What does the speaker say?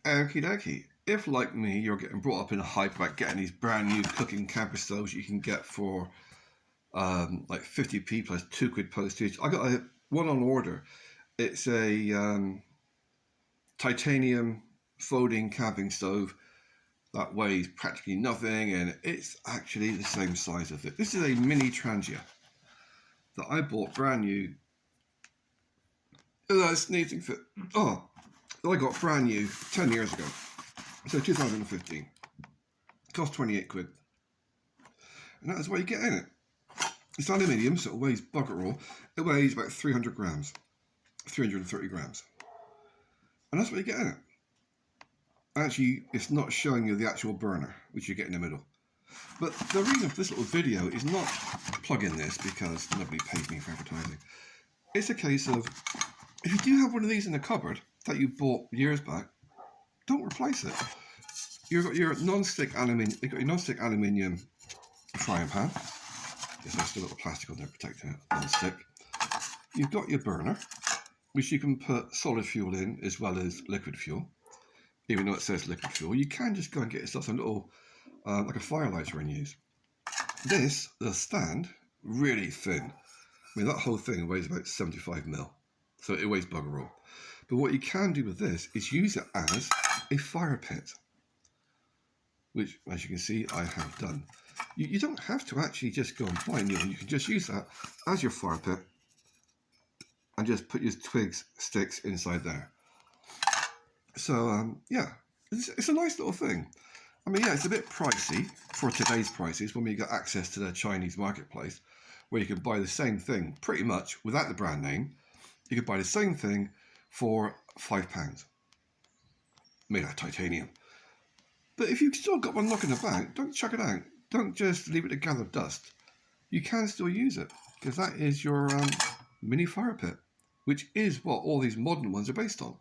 Okie dokie. If, like me, you're getting brought up in a hype about getting these brand new cooking camper stoves you can get for like 50p plus £2 postage, I got one on order. It's a titanium folding camping stove that weighs practically nothing, and it's actually the same size as it. This is a mini trangia that I bought brand new. Oh, sneezing fit. Oh, that I got brand new 10 years ago. So 2015. Cost £28. And that is what you get in it. It's aluminium, so it weighs bugger all. It weighs about 300 grams. 330 grams. And that's what you get in it. Actually, it's not showing you the actual burner, which you get in the middle. But the reason for this little video is not plug in this because nobody pays me for advertising. It's a case of, if you do have one of these in the cupboard that you bought years back, don't replace it. You've got your non-stick aluminium frying pan. There's just a little plastic on there protecting it, non-stick. You've got your burner, which you can put solid fuel in as well as liquid fuel. Even though it says liquid fuel, you can just go and get yourself a little, like a fire lighter and use. This, the stand, really thin. I mean, that whole thing weighs about 75 mil, so it weighs bugger all. But what you can do with this is use it as a fire pit, which, as you can see, I have done. You don't have to actually just go and buy new one. You can just use that as your fire pit and just put your twigs, sticks inside there. So, yeah, it's a nice little thing. I mean, yeah, it's a bit pricey for today's prices when we got access to the Chinese marketplace, where you can buy the same thing pretty much without the brand name. You could buy the same thing for £5, made out of titanium. But if you've still got one knocking about, don't chuck it out. Don't just leave it to gather dust. You can still use it, because that is your mini fire pit, which is what all these modern ones are based on.